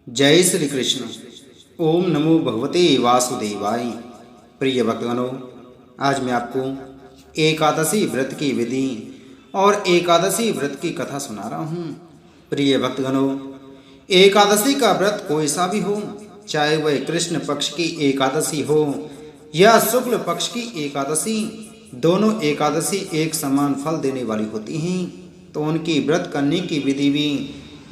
जय श्री कृष्ण। ओम नमो भगवते वासुदेवाय। प्रिय भक्तगणों, आज मैं आपको एकादशी व्रत की विधि और एकादशी व्रत की कथा सुना रहा हूँ। प्रिय भक्तगणों, एकादशी का व्रत कोई सा भी हो, चाहे वह कृष्ण पक्ष की एकादशी हो या शुक्ल पक्ष की एकादशी, दोनों एकादशी एक समान फल देने वाली होती हैं। तो उनकी व्रत करने की विधि भी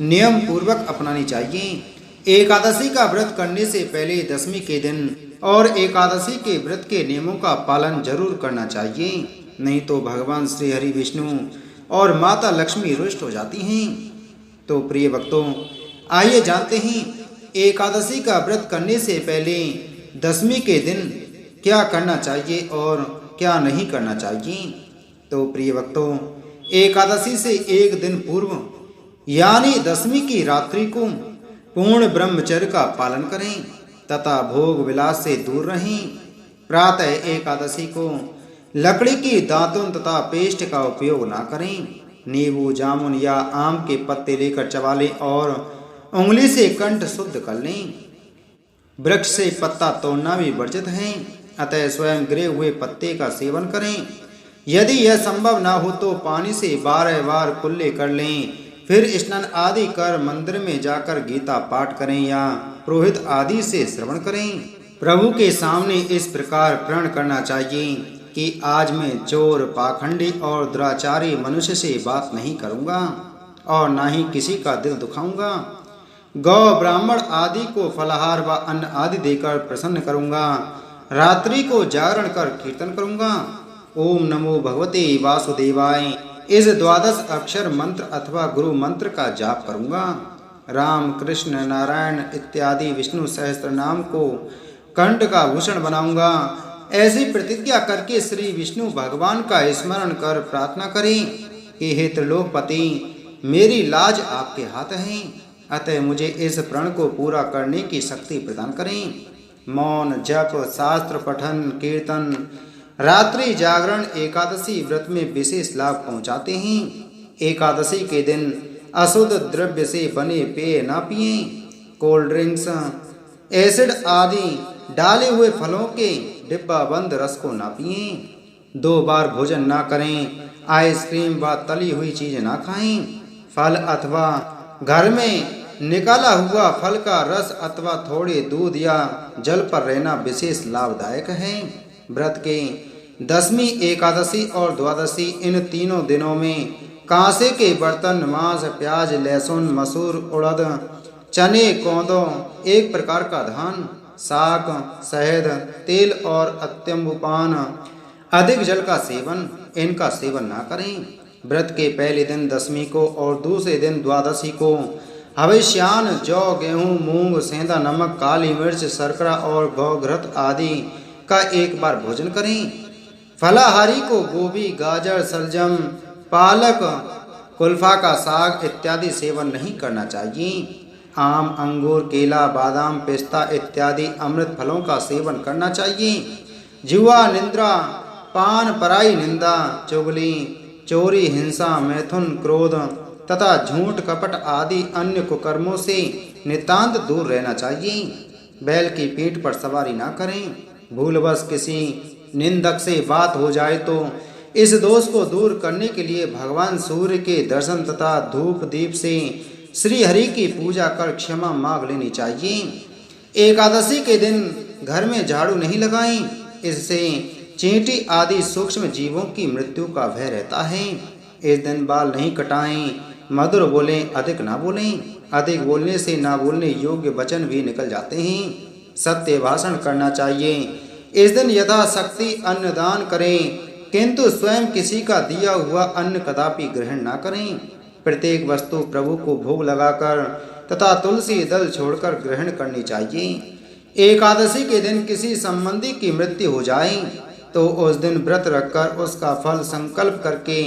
नियम पूर्वक अपनानी चाहिए। एकादशी का व्रत करने से पहले दशमी के दिन और एकादशी के व्रत के नियमों का पालन जरूर करना चाहिए, नहीं तो भगवान श्री हरि विष्णु और माता लक्ष्मी रुष्ट हो जाती हैं। तो प्रिय भक्तों, आइए जानते हैं एकादशी का व्रत करने से पहले दशमी के दिन क्या करना चाहिए और क्या नहीं करना चाहिए। तो प्रिय भक्तों, एकादशी से एक दिन पूर्व यानी दशमी की रात्रि को पूर्ण ब्रह्मचर्य का पालन करें तथा भोग विलास से दूर रहें। प्रातः एकादशी को लकड़ी की दातुन तथा पेस्ट का उपयोग ना करें। नींबू, जामुन या आम के पत्ते लेकर चबा लें और उंगली से कंठ शुद्ध कर लें। वृक्ष से पत्ता तोड़ना भी वर्जित है, अतः स्वयं गिरे हुए पत्ते का सेवन करें। यदि यह संभव ना हो तो पानी से 12 बार कुल्ले कर लें, फिर स्नान आदि कर मंदिर में जाकर गीता पाठ करें या पुरोहित आदि से श्रवण करें। प्रभु के सामने इस प्रकार प्रण करना चाहिए कि आज मैं चोर, पाखंडी और दुराचारी मनुष्य से बात नहीं करूंगा और ना ही किसी का दिल दुखाऊंगा। गौ, ब्राह्मण आदि को फलाहार व अन्न आदि देकर प्रसन्न करूंगा। रात्रि को जागरण कर कीर्तन करूंगा। ओम नमो भगवते वासुदेवाय इस 12 अक्षर मंत्र अथवा गुरु मंत्र का जाप करूंगा। राम, कृष्ण, नारायण इत्यादि विष्णु सहस्त्र नाम को कंठ का भूषण बनाऊंगा। ऐसी प्रतिज्ञा करके श्री विष्णु भगवान का स्मरण कर प्रार्थना करें कि हे त्रिलोकपति, मेरी लाज आपके हाथ है, अतः मुझे इस प्रण को पूरा करने की शक्ति प्रदान करें। मौन, जप, शास्त्र पठन, कीर्तन, रात्रि जागरण एकादशी व्रत में विशेष लाभ पहुंचाते हैं। एकादशी के दिन अशुद्ध द्रव्य से बने पेय न पिएं। कोल्ड ड्रिंक्स, एसिड आदि डाले हुए फलों के डिब्बा बंद रस को न पिएं। 2 बार भोजन न करें। आइसक्रीम व तली हुई चीज न खाएं। फल अथवा घर में निकाला हुआ फल का रस अथवा थोड़े दूध या जल पर रहना विशेष लाभदायक है। व्रत के दशमी, एकादशी और द्वादशी इन तीनों दिनों में कांसे के बर्तन, मांस, प्याज, लहसुन, मसूर, उड़द, चने, कौंदों, एक प्रकार का धान, साग, शहद, तेल और अत्यंबुपान, अधिक जल का सेवन, इनका सेवन ना करें। व्रत के पहले दिन दशमी को और दूसरे दिन द्वादशी को हविष्यान, जौ, गेहूं, मूंग, सेंधा नमक, काली मिर्च, शर्करा और गौघृत आदि का एक बार भोजन करें। फलाहारी को गोभी, गाजर, सलजम, पालक, कुल्फा का साग इत्यादि सेवन नहीं करना चाहिए। आम, अंगूर, केला, बादाम, पिस्ता इत्यादि अमृत फलों का सेवन करना चाहिए। जुआ, निंद्रा, पान, पराई निंदा, चुगली, चोरी, हिंसा, मैथुन, क्रोध तथा झूठ, कपट आदि अन्य कुकर्मों से नितांत दूर रहना चाहिए। बैल की पीठ पर सवारी ना करें। भूलवश किसी निंदक से बात हो जाए तो इस दोष को दूर करने के लिए भगवान सूर्य के दर्शन तथा धूप दीप से श्री हरि की पूजा कर क्षमा मांग लेनी चाहिए। एकादशी के दिन घर में झाड़ू नहीं लगाएं, इससे चींटी आदि सूक्ष्म जीवों की मृत्यु का भय रहता है। इस दिन बाल नहीं कटाएं। मधुर बोलें, अधिक ना बोलें। अधिक बोलने से ना बोलने योग्य वचन भी निकल जाते हैं। सत्य भाषण करना चाहिए। इस दिन यथाशक्ति अन्नदान करें, किंतु स्वयं किसी का दिया हुआ अन्न कदापि ग्रहण ना करें। प्रत्येक वस्तु प्रभु को भोग लगाकर तथा तुलसी दल छोड़कर ग्रहण करनी चाहिए। एकादशी के दिन किसी संबंधी की मृत्यु हो जाए तो उस दिन व्रत रखकर उसका फल संकल्प करके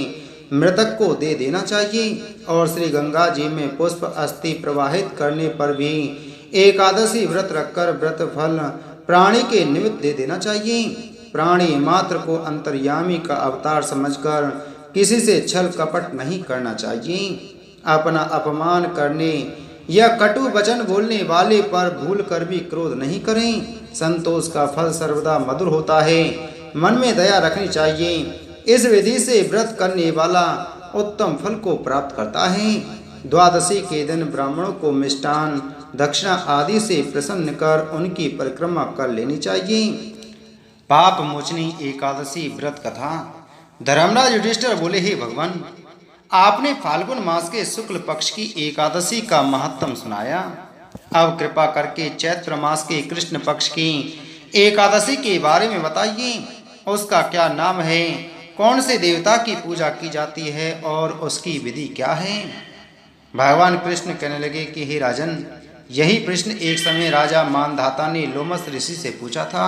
मृतक को दे देना चाहिए और श्री गंगा जी में पुष्प अस्थि प्रवाहित करने पर भी एकादशी व्रत रखकर व्रत फल प्राणी के निमित्त दे देना चाहिए। प्राणी मात्र को अंतर्यामी का अवतार समझकर किसी से छल कपट नहीं करना चाहिए। अपना अपमान करने यह कटु वचन बोलने वाले पर भूल कर भी क्रोध नहीं करें। संतोष का फल सर्वदा मधुर होता है। मन में दया रखनी चाहिए। इस विधि से व्रत करने वाला उत्तम फल को प्राप्त करता है। द्वादशी के दिन ब्राह्मणों को मिष्टान, दक्षिणा आदि से प्रसन्न कर उनकी परिक्रमा कर लेनी चाहिए। पाप मोचनी एकादशी व्रत कथा। धर्मराज युधिष्ठिर बोले, हे भगवान, आपने फाल्गुन मास के शुक्ल पक्ष की एकादशी का महत्व सुनाया। अब कृपा करके चैत्र मास के कृष्ण पक्ष की एकादशी के बारे में बताइए। उसका क्या नाम है, कौन से देवता की पूजा की जाती है और उसकी विधि क्या है? भगवान कृष्ण कहने लगे कि हे राजन, यही प्रश्न एक समय राजा मानधाता ने लोमस ऋषि से पूछा था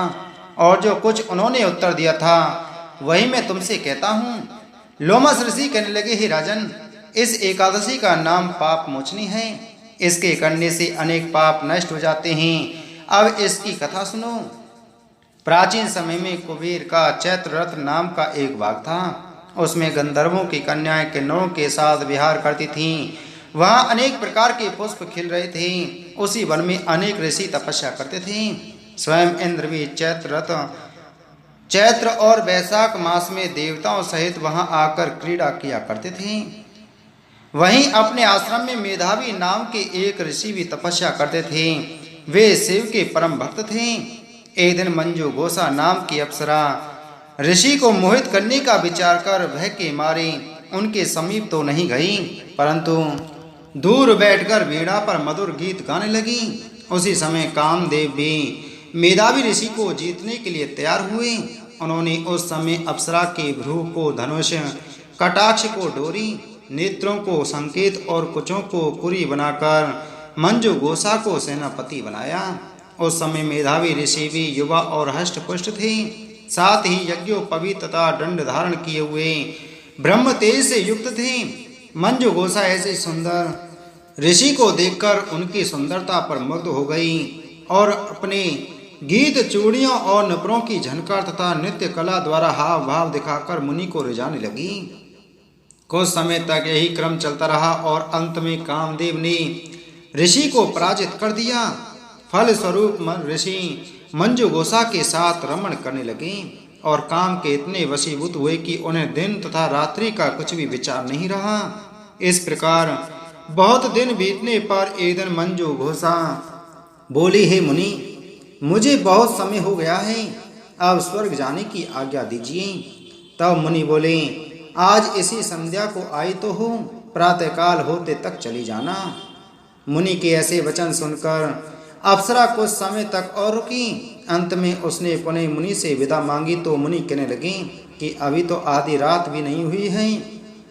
और जो कुछ उन्होंने उत्तर दिया था वही मैं तुमसे कहता हूँ। लोमस ऋषि कहने लगे, हे राजन, इस एकादशी का नाम पाप मोचनी है। इसके करने से अनेक पाप नष्ट हो जाते हैं। अब इसकी कथा सुनो। प्राचीन समय में कुबेर का चैत्र रथ नाम का एक बाग था। उसमें गंधर्वों की कन्याएं किन्नरों के साथ विहार करती थीं। वहाँ अनेक प्रकार के पुष्प खिल रहे थे। उसी वन में अनेक ऋषि तपस्या करते थे। स्वयं इंद्र भी चैत्र और वैशाख मास में देवताओं सहित वहां आकर क्रीड़ा किया करते थे। वहीं अपने आश्रम में मेधावी नाम के एक ऋषि भी तपस्या करते थे। वे शिव के परम भक्त थे। एक दिन मंजू घोषा नाम की अप्सरा ऋषि को मोहित करने का विचार कर भय के मारे उनके समीप तो नहीं गई, परंतु दूर बैठकर वीणा पर मधुर गीत गाने लगी। उसी समय कामदेव भी मेधावी ऋषि को जीतने के लिए तैयार हुए। उन्होंने उस समय अप्सरा के भ्रू को धनुष, कटाक्ष को डोरी, नेत्रों को संकेत और कुचों को कुरी बनाकर मंजू घोषा को सेनापति बनाया। उस समय मेधावी ऋषि भी युवा और हष्ट पुष्ट थे। साथ ही यज्ञोपवीत तथा दंड धारण किए हुए ब्रह्म तेज से युक्त थे। मंजू घोषा ऐसे सुंदर ऋषि को देखकर उनकी सुंदरता पर मुग्ध हो गई और अपने गीत, चूड़ियों और नपरों की झनकार तथा नृत्य कला द्वारा हाव भाव दिखाकर मुनि को रिझाने लगी। कुछ समय तक यही क्रम चलता रहा और अंत में कामदेव ने ऋषि को पराजित कर दिया। फल स्वरूप ऋषि मंजू घोषा के साथ रमण करने लगे और काम के इतने वशीभूत हुए कि उन्हें दिन तथा रात्रि का कुछ भी विचार नहीं रहा। इस प्रकार बहुत दिन बीतने पर एक दिन मंजू घोषा बोली, हे मुनि, मुझे बहुत समय हो गया है, अब स्वर्ग जाने की आज्ञा दीजिए। तब मुनि बोले, आज इसी संध्या को आई तो हो, प्रातःकाल होते तक चली जाना। मुनि के ऐसे वचन सुनकर अप्सरा कुछ समय तक और रुकी। अंत में उसने पुनः मुनि से विदा मांगी तो मुनि कहने लगे कि अभी तो आधी रात भी नहीं हुई है,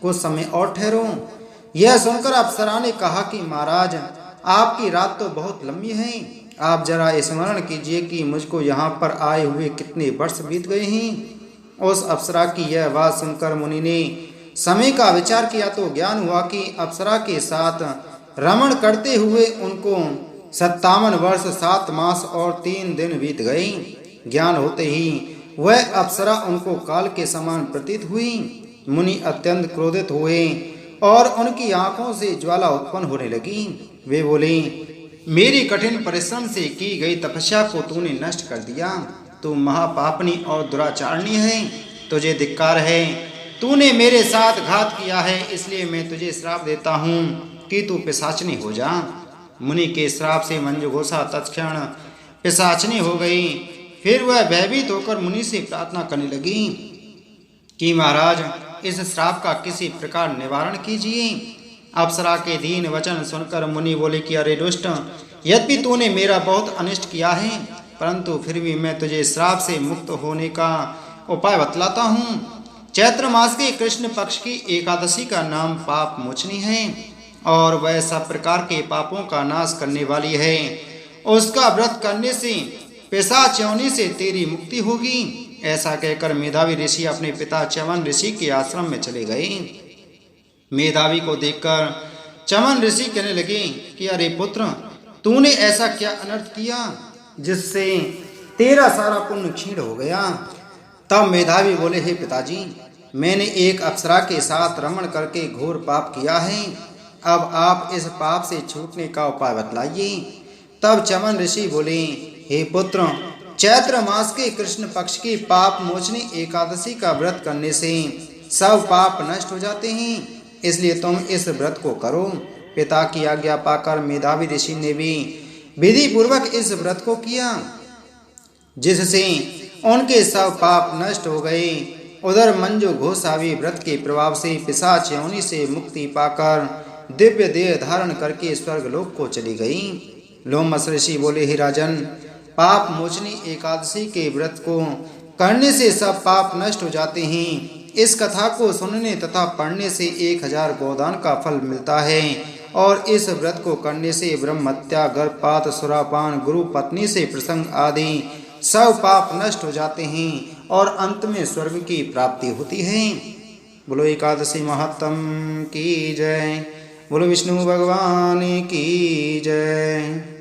कुछ समय और ठहरो। यह सुनकर अप्सरा ने कहा कि महाराज, आपकी रात तो बहुत लंबी है। आप जरा स्मरण कीजिए कि मुझको यहाँ पर आए हुए कितने वर्ष बीत गए हैं। उस अप्सरा की यह बात सुनकर मुनि ने समय का विचार किया तो ज्ञान हुआ कि अप्सरा के साथ रमण करते हुए उनको 57 वर्ष 7 मास और 3 दिन बीत गए। ज्ञान होते ही वह अप्सरा उनको काल के समान प्रतीत हुई। मुनि अत्यंत क्रोधित हुए और उनकी आंखों से ज्वाला उत्पन्न होने लगी। वे बोले, मेरी कठिन परिश्रम से की गई तपस्या को तूने नष्ट कर दिया। तू महापापनी और दुराचारणी है, तुझे धिक्कार है। तूने मेरे साथ घात किया है, इसलिए मैं तुझे श्राप देता हूँ कि तू पिशाचनी हो जा। मुनि के श्राप से मंजू घोषा तत्क्षण पिशाचनी हो गई। फिर वह भयभीत होकर मुनि से प्रार्थना करने लगी कि महाराज, इस श्राप का किसी प्रकार निवारण कीजिए। अप्सरा के दीन वचन सुनकर मुनि बोले कि अरे दुष्ट, यद्यपि तूने मेरा बहुत अनिष्ट किया है, परंतु फिर भी मैं तुझे श्राप से मुक्त होने का उपाय बतलाता हूँ। चैत्र मास के कृष्ण पक्ष की एकादशी का नाम पाप मोचनी है और वह सब प्रकार के पापों का नाश करने वाली है। उसका व्रत करने से पिशाच-योनि से तेरी मुक्ति होगी। ऐसा कहकर मेधावी ऋषि अपने पिता च्यवन ऋषि के आश्रम में चले गए। मेधावी को देखकर च्यवन ऋषि कहने लगे कि अरे पुत्र, तूने ऐसा क्या अनर्थ किया जिससे तेरा सारा पुण्य क्षीण हो गया। तब मेधावी बोले, हे पिताजी, मैंने एक अप्सरा के साथ रमण करके घोर पाप किया है। अब आप इस पाप से छूटने का उपाय बतलाइए। तब चमन ऋषि बोले, हे पुत्र, चैत्र मास के कृष्ण पक्ष की पाप मोचनी एकादशी का व्रत करने से सब पाप नष्ट हो जाते हैं, इसलिए तुम इस व्रत को करो। पिता की आज्ञा पाकर मेधावी ऋषि ने भी विधि पूर्वक इस व्रत को किया, जिससे उनके सब पाप नष्ट हो गए। उधर मंजू घोषावी व्रत के प्रभाव से पिशाच योनि से मुक्ति पाकर दिव्य देह धारण करके स्वर्गलोक को चली गई। लोमस ऋषि बोले, हे राजन, पाप मोचनी एकादशी के व्रत को करने से सब पाप नष्ट हो जाते हैं। इस कथा को सुनने तथा पढ़ने से 1000 गोदान का फल मिलता है और इस व्रत को करने से ब्रह्महत्या, गर्भपात, सुरापान, गुरु पत्नी से प्रसंग आदि सब पाप नष्ट हो जाते हैं और अंत में स्वर्ग की प्राप्ति होती है। बोलो एकादशी महात्म की जय। बोलो विष्णु भगवान की जय।